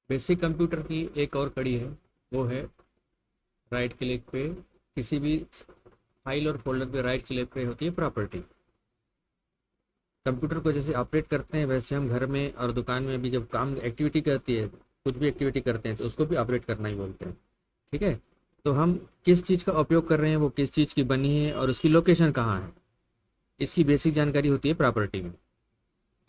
Basic computer की एक और कड़ी है, वो है राइट क्लिक पे किसी भी फाइल और फोल्डर पे राइट क्लिक पे होती है प्रॉपर्टी। कंप्यूटर को जैसे ऑपरेट करते हैं वैसे हम घर में और दुकान में भी जब काम एक्टिविटी करती है, कुछ भी एक्टिविटी करते हैं तो उसको भी ऑपरेट करना ही बोलते हैं। ठीक है। तो हम किस चीज़ का उपयोग कर रहे हैं, वो किस चीज़ की बनी है और उसकी लोकेशन कहाँ है, इसकी बेसिक जानकारी होती है प्रॉपर्टी में।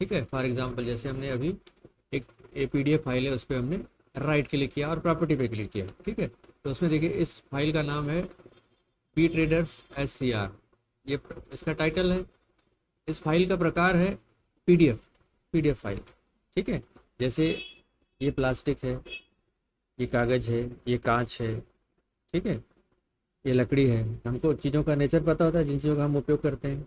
ठीक है। फॉर एग्जांपल जैसे हमने अभी एक पीडीएफ फाइल है, उस पर हमने राइट क्लिक किया और प्रॉपर्टी पे क्लिक किया। ठीक है। तो उसमें देखिए इस फाइल का नाम है P traders S C R, ये इसका टाइटल है। इस फाइल का प्रकार है पीडीएफ, पीडीएफ फाइल। ठीक है। जैसे ये प्लास्टिक है, ये कागज़ है, ये कांच है। ठीक है। ये लकड़ी है। हमको चीज़ों का नेचर पता होता है जिन चीज़ों का हम उपयोग करते हैं,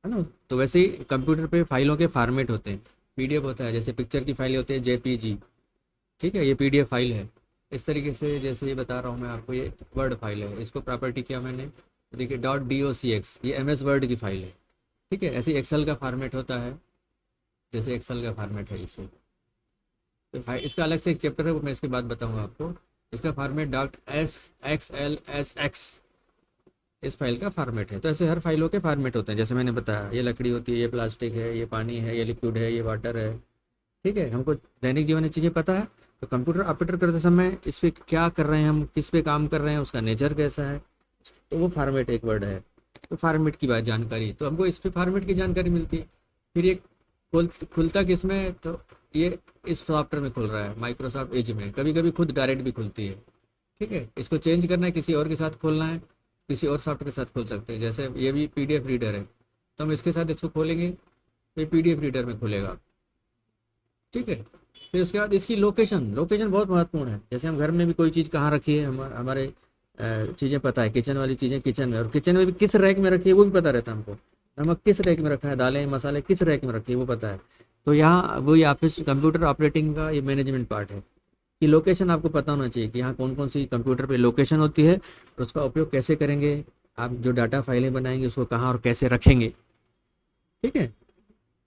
है ना। तो वैसे ही कंप्यूटर पे फाइलों के फॉर्मेट होते हैं। पीडीएफ होता है, जैसे पिक्चर की फाइल होती है जेपीजी। ठीक है। ये पीडीएफ फाइल है। इस तरीके से जैसे ये बता रहा हूँ मैं आपको, ये वर्ड फाइल है, इसको प्रॉपर्टी किया मैंने, तो देखिए डॉट डी ओ सी एक्स, ये एम एस वर्ड की फाइल है। ठीक है। ऐसे एक्सेल का फॉर्मेट होता है, जैसे एक्सेल का फॉर्मेट है इसे। तो फाइल इसका अलग से एक चैप्टर है, वो मैं इसके बाद बताऊँगा आपको। इसका format dot S x L S x इस फाइल का फॉर्मेट है। तो ऐसे हर फाइलों के फॉर्मेट होते हैं, जैसे मैंने बताया ये लकड़ी होती है, ये प्लास्टिक है, ये पानी है, ये लिक्विड है, ये वाटर है। ठीक है। हमको दैनिक जीवन में चीज़ें पता है, तो कंप्यूटर ऑपरेटर करते समय इस पे क्या कर रहे हैं, हम किस पे काम कर रहे हैं, उसका नेचर कैसा है, तो वो फॉर्मेट एक वर्ड है। तो फॉर्मेट की बात जानकारी, तो हमको इस पे फॉर्मेट की जानकारी मिलती है। फिर ये खुलता किस में है, तो ये इस सॉफ्टवेयर में खुल रहा है, माइक्रोसॉफ्ट एज में। कभी कभी खुद डायरेक्ट भी खुलती है। ठीक है। इसको चेंज करना है, किसी और के साथ खोलना है, किसी और सॉफ्टवेयर के साथ खोल सकते हैं। जैसे ये भी पीडीएफ रीडर है, तो हम इसके साथ इसको खोलेंगे तो ये पीडीएफ रीडर में खुलेगा। ठीक है। फिर उसके बाद इसकी लोकेशन, लोकेशन बहुत महत्वपूर्ण है। जैसे हम घर में भी कोई चीज़ कहाँ रखी है, हमारे चीज़ें पता है, किचन वाली चीज़ें किचन में, और किचन में भी किस रैक में रखी है वो भी पता रहता है हमको। नमक किस रैक में रखा है, दालें मसाले किस रैक में रखी है वो पता है। तो यहाँ वही ऑफिस कंप्यूटर ऑपरेटिंग का ये मैनेजमेंट पार्ट है कि लोकेशन आपको पता होना चाहिए कि यहाँ कौन कौन सी कंप्यूटर पे लोकेशन होती है और उसका उपयोग कैसे करेंगे, आप जो डाटा फाइलें बनाएंगे उसको कहाँ और कैसे रखेंगे। ठीक है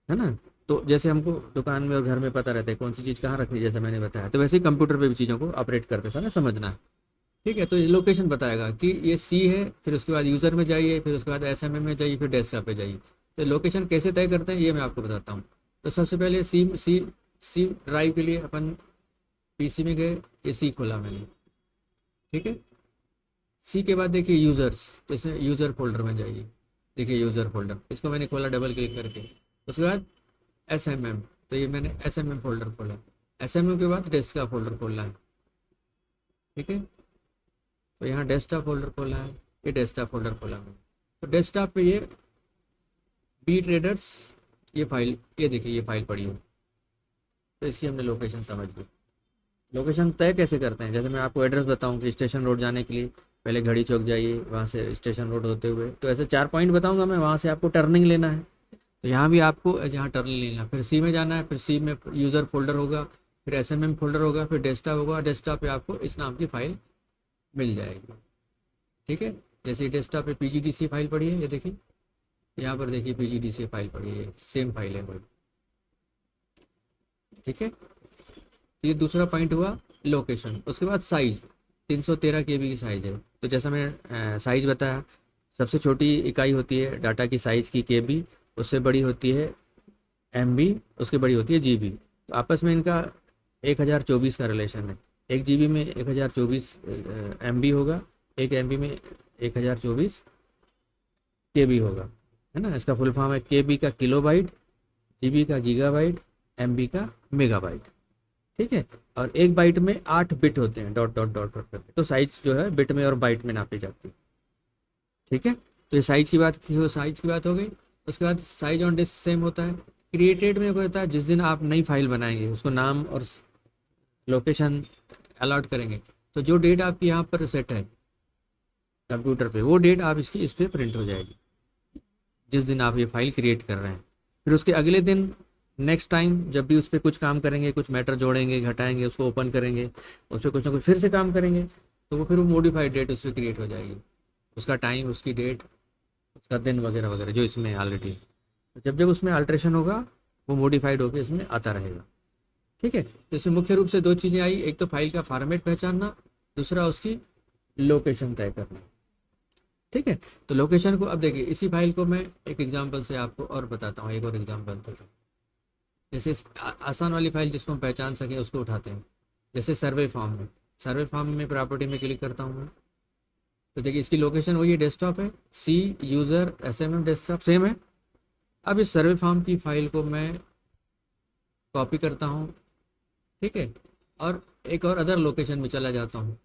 ना। तो जैसे हमको दुकान में और घर में पता रहता है कौन सी चीज़ कहाँ रखनी है, जैसे मैंने बताया, तो वैसे ही कंप्यूटर पे भी चीज़ों को ऑपरेट करते समय समझना है। ठीक है। तो ये लोकेशन बताएगा कि ये सी है, फिर उसके बाद यूज़र में जाइए, फिर उसके बाद एसएमएम में जाइए, फिर डेस्कटॉप पे जाइए। तो लोकेशन कैसे तय करते हैं ये मैं आपको बताता हूँ। तो सबसे पहले सी सी सी ड्राइव के लिए अपन पीसी में गए, ये सी खोला मैंने। ठीक है। सी के बाद देखिए यूज़र्स, तो इसमें यूज़र फोल्डर में जाइए। देखिए यूज़र फोल्डर, इसको मैंने खोला डबल क्लिक करके। उसके बाद एस एम एम, तो ये मैंने एस एम एम फोल्डर खोला। एस एम एम के बाद डेस्क का फोल्डर खोलना है। ठीक है। तो यहाँ डेस्कटॉप फोल्डर खोला है, ये डेस्कटॉप फोल्डर खोला मैंने। तो डेस्कटॉप पे ये बी ट्रेडर्स, ये फाइल, ये देखिए ये फाइल पड़ी है। तो इसकी हमने लोकेशन समझ ली। लोकेशन तय कैसे करते हैं, जैसे मैं आपको एड्रेस बताऊं कि स्टेशन रोड जाने के लिए पहले घड़ी चौक जाइए, वहाँ से स्टेशन रोड होते हुए, तो ऐसे 4 पॉइंट बताऊंगा मैं, वहाँ से आपको टर्निंग लेना है। तो यहाँ भी आपको यहाँ टर्निंग लेना है, फिर सी में जाना है, फिर सी में यूज़र फोल्डर होगा, फिर एसएमएम फोल्डर होगा, फिर डेस्कटॉप होगा। डेस्कटॉप पे आपको इस नाम की फाइल मिल जाएगी। ठीक है। जैसे डेस्कटॉप पे पीजीडीसी फाइल पड़ी है, ये देखिए यहाँ पर देखिए पीजीडीसी फाइल पड़ी है, सेम फाइल है कोई। ठीक है। ये दूसरा पॉइंट हुआ लोकेशन। उसके बाद साइज, 313 केबी की साइज़ है। तो जैसा मैंने साइज़ बताया, सबसे छोटी इकाई होती है डाटा की साइज़ की केबी, उससे बड़ी होती है एमबी, उसके बड़ी होती है जीबी। तो आपस में इनका 1024 का रिलेशन है। एक जीबी में 1024 एमबी होगा, एक एमबी में 1024 केबी होगा, है ना। इसका फुल फॉर्म है केबी का किलोबाइट, जीबी का गीगाबाइट, एमबी का मेगाबाइट। ठीक है। और एक बाइट में 8 बिट होते हैं, डॉट डॉट डॉट डॉट करके। तो साइज जो है बिट में और बाइट में नापी जाती है। ठीक है। तो ये साइज की बात हो गई। उसके बाद साइज ऑन डिस्क सेम होता है। क्रिएटेड में क्या होता है, जिस दिन आप नई फाइल बनाएंगे उसको नाम और लोकेशन अलॉट करेंगे, तो जो डेट आपकी यहाँ पर सेट है कंप्यूटर पे, वो डेट आप इसकी इस पर प्रिंट हो जाएगी जिस दिन आप ये फाइल क्रिएट कर रहे हैं। फिर उसके अगले दिन नेक्स्ट टाइम जब भी उस पर कुछ काम करेंगे, कुछ मैटर जोड़ेंगे घटाएंगे, उसको ओपन करेंगे, उस पर कुछ ना कुछ फिर से काम करेंगे, तो वो फिर वो मॉडिफाइड डेट उस पर क्रिएट हो जाएगी, उसका टाइम, उसकी डेट, उसका दिन वगैरह वगैरह जो इसमें ऑलरेडी। तो जब जब उसमें अल्ट्रेशन होगा वो मॉडिफाइड होकर इसमें आता रहेगा। ठीक है, तो इसमें मुख्य रूप से दो चीज़ें आई, एक तो फाइल का फॉर्मेट पहचानना, दूसरा उसकी लोकेशन तय करना। ठीक है, तो लोकेशन को अब देखिए, इसी फाइल को मैं एक एग्जांपल से आपको और बताता हूँ, एक और एग्जांपल देता हूँ। जैसे आसान वाली फाइल जिसको हम पहचान सकें उसको उठाते हैं, जैसे सर्वे फॉर्म में। सर्वे फॉर्म में प्रॉपर्टी में क्लिक करता हूँ मैं, तो देखिए इसकी लोकेशन वही डेस्कटॉप है, सी यूज़र SMM डेस्कटॉप सेम है। अब इस सर्वे फॉर्म की फाइल को मैं कॉपी करता हूँ, ठीक है, और एक और अदर लोकेशन में चला जाता हूँ,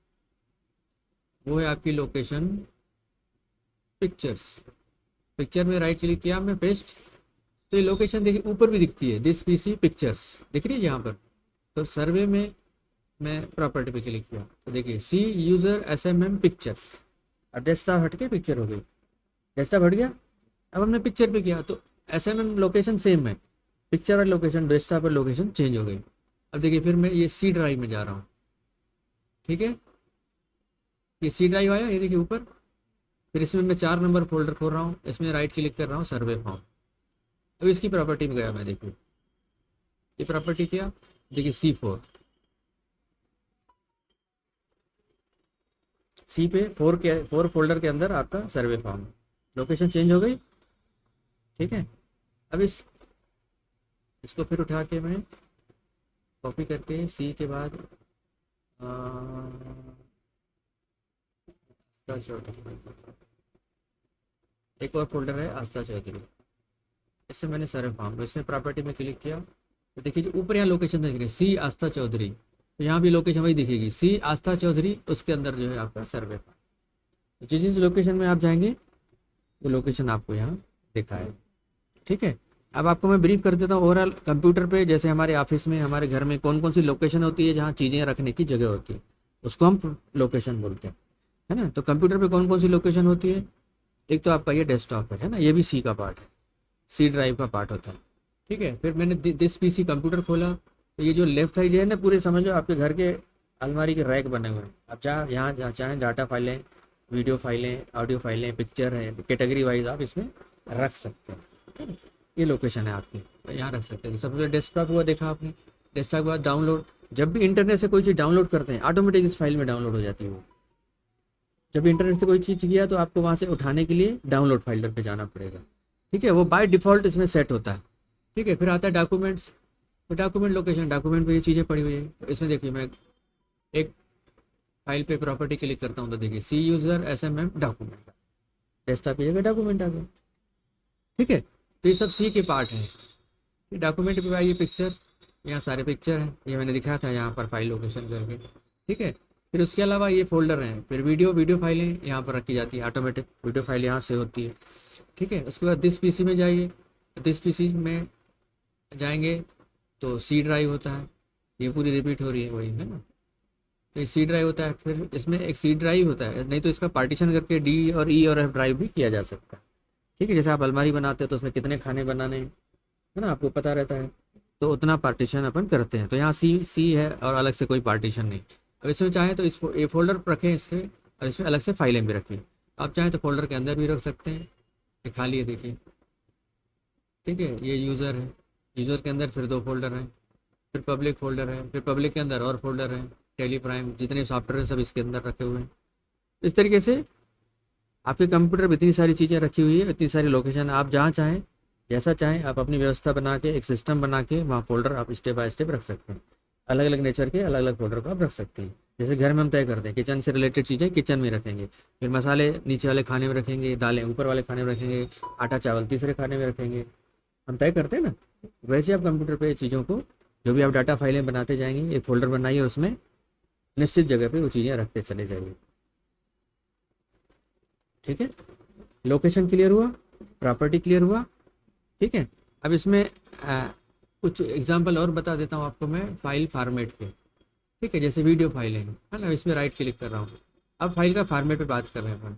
वो है आपकी लोकेशन पिक्चर्स। पिक्चर में राइट क्लिक किया मैं, पेस्ट, तो ये लोकेशन देखिए ऊपर भी दिखती है, दिस PC पिक्चर्स दिख रही है यहाँ पर। तो सर्वे में मैं प्रॉपर्टी पे क्लिक किया तो देखिए सी यूज़र SMM पिक्चर्स, अब डेस्कटॉप हट के पिक्चर हो गई, डेस्कटॉप हट गया, अब हमने पिक्चर पे किया तो SMM लोकेशन सेम है, पिक्चर और लोकेशन, डेस्कटॉप और लोकेशन चेंज हो गई। अब देखिए फिर मैं ये C ड्राइव में जा रहा हूँ, ठीक है, ये C ड्राइव आया, ये देखिए ऊपर। फिर इसमें मैं 4 नंबर फोल्डर खोल रहा हूँ, इसमें राइट क्लिक कर रहा हूँ, सर्वे फॉर्म। अब इसकी प्रॉपर्टी में गया मैं, देखिए ये प्रॉपर्टी क्या, देखिए C4, सी पे 4 फोल्डर के अंदर आपका सर्वे फॉर्म, लोकेशन चेंज हो गई। ठीक है, अब इसको फिर उठा के मैं कॉपी करके सी के बाद आस्था चौधरी, एक और फोल्डर है आस्था चौधरी, इससे मैंने सर्वे फॉर्म, इसमें प्रॉपर्टी में क्लिक किया तो देखिए जो ऊपर यहाँ लोकेशन दिख रही है सी आस्था चौधरी, तो यहाँ भी लोकेशन वही दिखेगी, सी आस्था चौधरी, उसके अंदर जो है आपका सर्वे फॉर्म। तो जिस जिस लोकेशन में आप जाएंगे वो लोकेशन आपको यहाँ दिखा है। ठीक है, अब आपको मैं ब्रीफ कर देता हूँ ओवरऑल कंप्यूटर पे, जैसे हमारे ऑफिस में, हमारे घर में कौन कौन सी लोकेशन होती है जहाँ चीज़ें रखने की जगह होती है, उसको हम लोकेशन बोलते हैं, है ना। तो कंप्यूटर पे कौन कौन सी लोकेशन होती है, एक तो आपका ये डेस्कटॉप है ना, ये भी सी का पार्ट है, C ड्राइव का पार्ट होता है। ठीक है, फिर मैंने दिस PC कंप्यूटर खोला, तो ये जो लेफ्ट साइड है ना, पूरे समझ लो आपके घर के अलमारी के रैक बने हुए हैं, आप जहाँ चाहें डाटा फाइलें, वीडियो फाइलें, ऑडियो फाइलें, पिक्चर है, कैटेगरी वाइज आप इसमें रख सकते हैं। ये लोकेशन है आपकी, तो यहाँ रख सकते हैं। सबसे डेस्कटॉप हुआ, देखा आपने, डेस्कटॉप के बाद डाउनलोड, जब भी इंटरनेट से कोई चीज़ डाउनलोड करते हैं ऑटोमेटिक इस फाइल में डाउनलोड हो जाती है वो। जब भी इंटरनेट से कोई चीज़ किया तो आपको वहाँ से उठाने के लिए डाउनलोड फोल्डर पे जाना पड़ेगा। ठीक है, वो बाय डिफ़ॉल्ट इसमें सेट होता है। ठीक है, फिर आता है डॉक्यूमेंट्स, तो डॉक्यूमेंट लोकेशन, डॉक्यूमेंट पे ये चीज़ें पड़ी हुई है, तो इसमें देखिए मैं एक फाइल पे प्रॉपर्टी क्लिक करता हूँ तो देखिए सी यूज़र SMM डॉक्यूमेंट, डेस्कटॉप की जगह डॉक्यूमेंट आ गया। ठीक है, तो ये सब सी के पार्ट हैं। डॉक्यूमेंट पे आइए पिक्चर, यहाँ सारे पिक्चर हैं, ये मैंने दिखाया था यहाँ पर फाइल लोकेशन करके। ठीक है, फिर उसके अलावा ये फोल्डर हैं, फिर वीडियो फाइलें यहाँ पर रखी जाती है, ऑटोमेटिक वीडियो फाइल यहाँ से होती है। ठीक है, उसके बाद दिस PC में जाइए, तो दिस PC में जाएंगे तो C ड्राइव होता है, ये पूरी रिपीट हो रही है वही, है ना। तो ये C ड्राइव होता है, फिर इसमें एक C ड्राइव होता है, नहीं तो इसका पार्टीशन करके D और E और F ड्राइव भी किया जा सकता है। ठीक है, जैसे आप अलमारी बनाते हैं तो उसमें कितने खाने बनाने हैं, है ना, आपको पता रहता है, तो उतना पार्टीशन अपन करते हैं। तो यहाँ सी है और अलग से कोई पार्टीशन नहीं। अब इसमें चाहें तो इस ये फोल्डर रखें इसके, और इसमें अलग से फाइलें भी रखें, आप चाहें तो फोल्डर के अंदर भी रख सकते हैं, ये खाली है देखिए। ठीक है, ये यूज़र है, यूज़र के अंदर फिर 2 फोल्डर हैं, फिर पब्लिक फोल्डर है, फिर पब्लिक के अंदर और फोल्डर है, टेली प्राइम, जितने सॉफ्टवेयर हैं सब इसके अंदर रखे हुए हैं। इस तरीके से आपके कंप्यूटर में इतनी सारी चीज़ें रखी हुई है, इतनी सारी लोकेशन, आप जहाँ चाहें जैसा चाहें आप अपनी व्यवस्था बना के, एक सिस्टम बना के वहाँ फोल्डर आप स्टेप बाय स्टेप रख सकते हैं। अलग अलग नेचर के अलग अलग फोल्डर को आप रख सकते हैं। जैसे घर में हम तय करते हैं किचन से रिलेटेड चीज़ें किचन में रखेंगे, फिर मसाले नीचे वाले खाने में रखेंगे, दालें ऊपर वाले खाने में रखेंगे, आटा चावल तीसरे खाने में रखेंगे, हम तय करते हैं ना। वैसे आप कंप्यूटर पे चीज़ों को, जो भी आप डाटा फाइलें बनाते जाएंगे, एक फोल्डर बनाइए, उसमें निश्चित जगह पे वो चीज़ें रखते चले जाइए। ठीक है, लोकेशन क्लियर हुआ, प्रॉपर्टी क्लियर हुआ। ठीक है, अब इसमें कुछ एग्जांपल और बता देता हूँ आपको मैं फाइल फॉर्मेट पे। ठीक है, जैसे वीडियो फाइल है ना, इसमें राइट क्लिक कर रहा हूँ, अब फाइल का फॉर्मेट पे बात कर रहे हैं अपन।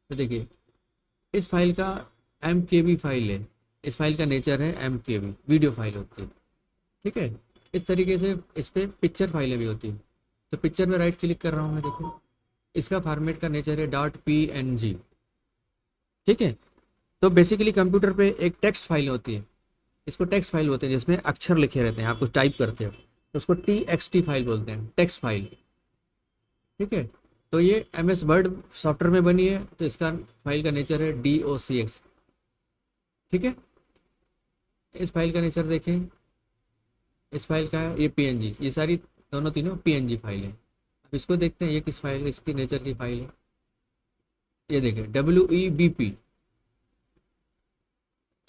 तो देखिए इस फाइल का MKB फाइल है, इस फाइल का नेचर है MKB, वीडियो फाइल होती है। ठीक है, इस तरीके से इस पर पिक्चर फाइलें भी होती हैं, तो पिक्चर में राइट क्लिक कर रहा हूँ मैं, देखिए इसका फॉर्मेट का नेचर है .png। ठीक है, तो बेसिकली कंप्यूटर पे एक टेक्स्ट फाइल होती है, इसको टेक्स्ट फाइल होते हैं जिसमें अक्षर लिखे रहते हैं, आप कुछ टाइप करते हो, तो उसको TXT फाइल बोलते हैं, टेक्स्ट फाइल। ठीक है, तो ये MS वर्ड सॉफ्टवेयर में बनी है, तो इसका फाइल का नेचर है DOCX। ठीक है, इस फाइल का नेचर देखें, इस फाइल का है ये PNG, ये सारी दोनों तीनों PNG फाइल है। अब इसको देखते हैं ये किस फाइल, इसकी नेचर की फाइल है, ये देखें WEBP।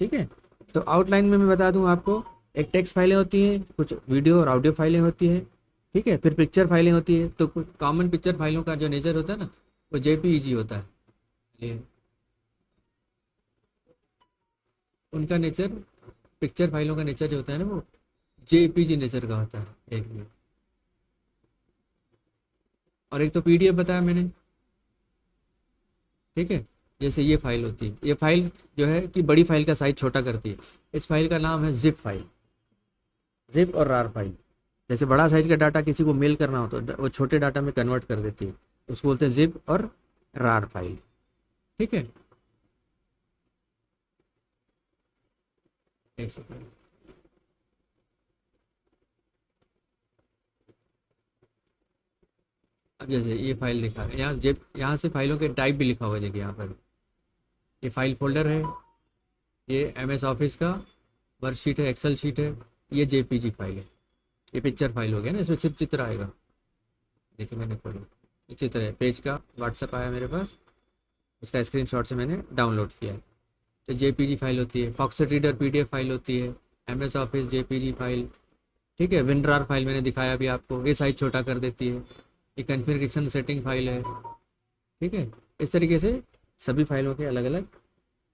ठीक है, तो आउटलाइन में मैं बता दूं आपको, एक टेक्स्ट फाइलें होती हैं, कुछ वीडियो और ऑडियो फाइलें होती हैं। ठीक है, फिर पिक्चर फाइलें होती है। तो कुछ कॉमन पिक्चर फाइलों का जो नेचर होता है ना, वो JPEG होता है। ये उनका नेचर, पिक्चर फाइलों का नेचर जो होता है ना, वो JPG नेचर का होता है। एक मिनट, और एक तो PDF बताया मैंने। ठीक है, जैसे ये फाइल होती है, ये फाइल जो है कि बड़ी फाइल का साइज छोटा करती है। इस फाइल का नाम है जिप फाइल, जिप और रार फाइल। जैसे बड़ा साइज का डाटा किसी को मेल करना हो तो वो छोटे डाटा में कन्वर्ट कर देती है, उसको बोलते हैं जिप और रार फाइल। ठीक है, एक सेकंड, अब जैसे ये फाइल लिखा है यहाँ, जिप, यहाँ से फाइलों के टाइप भी लिखा हुआ है, देखिए यहाँ पर। ये फाइल फोल्डर है, ये MS ऑफिस का वर्कशीट है, एक्सेल शीट है, ये JPG फाइल है। ये पिक्चर फाइल हो गया ना, इसमें सिर्फ चित्र आएगा। देखिए मैंने खोला, ये चित्र है, पेज का व्हाट्सएप आया मेरे पास, उसका स्क्रीनशॉट से मैंने डाउनलोड किया है। तो JPG फाइल होती है, फॉक्सेट रीडर PDF फाइल होती है, MS ऑफिस JPG फाइल। ठीक है, विनरार फाइल मैंने दिखाया अभी आपको, ये साइज छोटा कर देती है। ये कॉन्फ़िगरेशन सेटिंग फाइल है। ठीक है, इस तरीके से सभी फाइलों के अलग अलग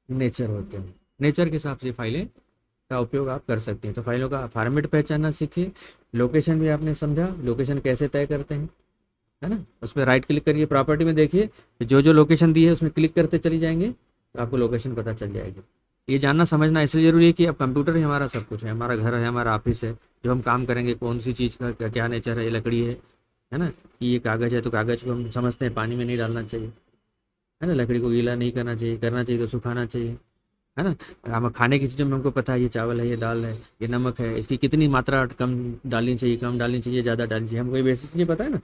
नेचर होते हैं, नेचर के हिसाब से फाइलें का उपयोग आप कर सकते हैं। तो फाइलों का फॉर्मेट पहचानना सीखिए, लोकेशन भी आपने समझा, लोकेशन कैसे तय करते हैं, है ना। उस पर राइट क्लिक करिए, प्रॉपर्टी में देखिए जो लोकेशन दी है उसमें क्लिक करते चली जाएंगे तो आपको लोकेशन पता चल जाएगी। ये जानना समझना इसलिए ज़रूरी है कि अब कंप्यूटर ही हमारा सब कुछ है, हमारा घर है, हमारा ऑफिस है। जो हम काम करेंगे कौन सी चीज़ का क्या नेचर है, ये लकड़ी है ना, कि ये कागज़ है तो कागज़ को हम समझते हैं पानी में नहीं डालना चाहिए, है ना, लकड़ी को गीला नहीं करना चाहिए तो सुखाना चाहिए, है ना। हम खाने की चीज़ों में हमको पता है ये चावल है, ये दाल है, ये नमक है, इसकी कितनी मात्रा कम डालनी चाहिए, कम डालनी चाहिए, ज़्यादा डालनी चाहिए, हमको ये बेसिक चीज़ें पता है ना।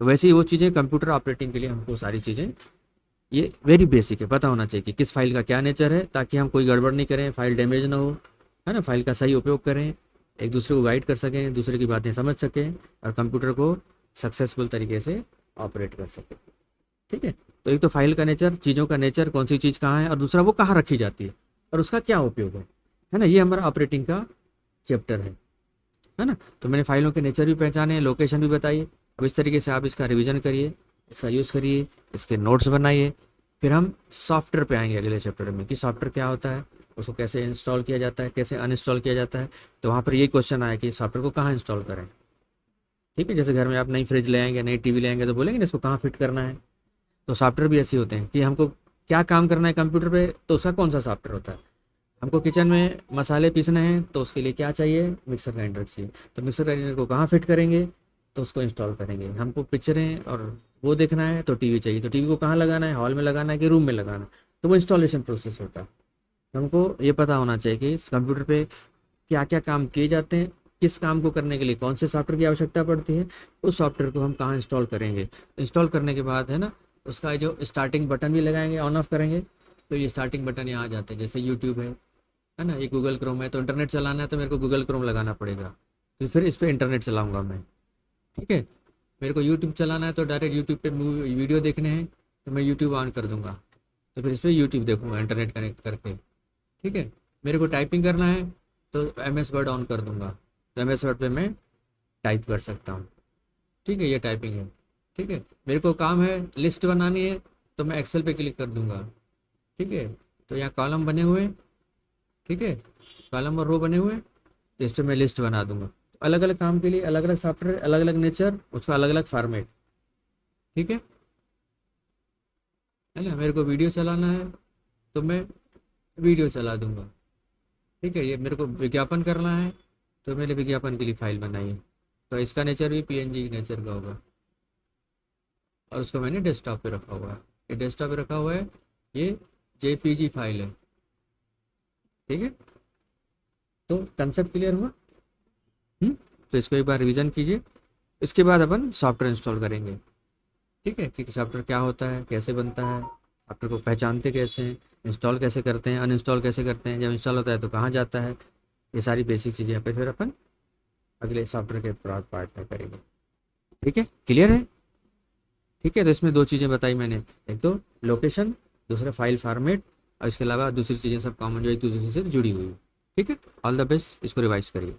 तो वैसे ही वो चीज़ें कंप्यूटर ऑपरेटिंग के लिए हमको सारी चीज़ें ये वेरी बेसिक है, पता होना चाहिए कि किस फाइल का क्या नेचर है, ताकि हम कोई गड़बड़ नहीं करें, फाइल डैमेज ना हो, है ना, फाइल का सही उपयोग करें, एक दूसरे को गाइड कर सकें, दूसरे की बातें समझ सकें और कंप्यूटर को सक्सेसफुल तरीके से ऑपरेट कर सकें। ठीक है, तो एक तो फाइल का नेचर, चीज़ों का नेचर, कौन सी चीज़ कहाँ है, और दूसरा वो कहाँ रखी जाती है और उसका क्या उपयोग है ना। ये हमारा ऑपरेटिंग का चैप्टर है ना। तो मैंने फाइलों के नेचर भी पहचाने, लोकेशन भी बताई। अब इस तरीके से आप इसका रिवीजन करिए, इसका यूज़ करिए, इसके नोट्स बनाइए। फिर हम सॉफ्टवेयर पे आएंगे अगले चैप्टर में कि सॉफ्टवेयर क्या होता है, उसको कैसे इंस्टॉल किया जाता है, कैसे अनइंस्टॉल किया जाता है। तो वहाँ पर ये क्वेश्चन आया कि सॉफ्टवेयर को कहाँ इंस्टॉल करें। ठीक है, जैसे घर में आप नई फ्रिज ले आएंगे, नई TV ले आएंगे तो बोलेंगे ना इसको कहाँ फिट करना है। तो सॉफ्टवेयर भी ऐसे होते हैं कि हमको क्या काम करना है कंप्यूटर पे, तो उसका कौन सा सॉफ्टवेयर होता है। हमको किचन में मसाले पीसने हैं तो उसके लिए क्या चाहिए, मिक्सर ग्राइंडर चाहिए। तो मिक्सर ग्राइंडर को कहाँ फिट करेंगे, तो उसको इंस्टॉल करेंगे। हमको पिक्चरें और वो देखना है तो TV चाहिए, तो TV को कहाँ लगाना है, हॉल में लगाना है कि रूम में लगाना है, तो वो इंस्टॉलेशन प्रोसेस होता है। तो हमको ये पता होना चाहिए कि इस कंप्यूटर पे क्या क्या काम किए जाते हैं, किस काम को करने के लिए कौन से सॉफ्टवेयर की आवश्यकता पड़ती है, उस सॉफ्टवेयर को हम कहाँ इंस्टॉल करेंगे। इंस्टॉल करने के बाद है ना, उसका जो स्टार्टिंग बटन भी लगाएंगे, ऑन ऑफ करेंगे तो ये स्टार्टिंग बटन यहाँ आ जाते हैं। जैसे यूट्यूब है ना, ये गूगल क्रोम है, तो इंटरनेट चलाना है तो मेरे को गूगल क्रोम लगाना पड़ेगा, तो फिर इस पर इंटरनेट चलाऊँगा मैं। ठीक है, मेरे को यूट्यूब चलाना है तो डायरेक्ट यूट्यूब पे वीडियो देखने हैं तो मैं यूट्यूब ऑन कर दूंगा, तो फिर इस पर यूट्यूब देखूंगा इंटरनेट कनेक्ट करके। ठीक है, मेरे को टाइपिंग करना है तो MS वर्ड ऑन कर दूंगा, तो MS वर्ड पे मैं टाइप कर सकता हूँ। ठीक है, ये टाइपिंग है। ठीक है, मेरे को काम है लिस्ट बनानी है तो मैं एक्सेल पे क्लिक कर दूंगा। ठीक है, तो यहाँ कॉलम बने हुए हैं, ठीक है, कॉलम और रो बने हुए हैं, तो इस पर मैं लिस्ट बना दूंगा। अलग अलग काम के लिए अलग अलग सॉफ्टवेयर, अलग अलग नेचर, उसका अलग अलग फॉर्मेट। ठीक है ना। मेरे को वीडियो चलाना है तो मैं वीडियो चला दूंगा। ठीक है, ये मेरे को विज्ञापन करना है तो मैंने विज्ञापन के लिए फाइल बनाई है, तो इसका नेचर भी PNG नेचर का होगा और उसको मैंने डेस्कटॉप पे रखा हुआ है। ये डेस्कटॉप पे रखा हुआ है, ये JPG फाइल है। ठीक है, तो कंसेप्ट क्लियर हुआ। हम्म तो इसको एक बार रिवीजन कीजिए। इसके बाद अपन सॉफ्टवेयर इंस्टॉल करेंगे। ठीक है, कि सॉफ्टवेयर क्या होता है, कैसे बनता है, सॉफ्टवेयर को पहचानते कैसे हैं, इंस्टॉल कैसे करते हैं, अनइंस्टॉल कैसे करते हैं, जब इंस्टॉल होता है तो कहाँ जाता है, ये सारी बेसिक चीज़ें यहाँ पे फिर अपन अगले सॉफ्टवेयर के पार्ट में करेंगे। ठीक है, क्लियर है? ठीक है, तो इसमें दो चीज़ें बताई मैंने, एक तो लोकेशन, दूसरा फाइल फॉर्मेट, और इसके अलावा दूसरी चीज़ें सब कॉमन जो एक दूसरे से जुड़ी हुई है। ठीक है, ऑल द बेस्ट, इसको रिवाइज करिए।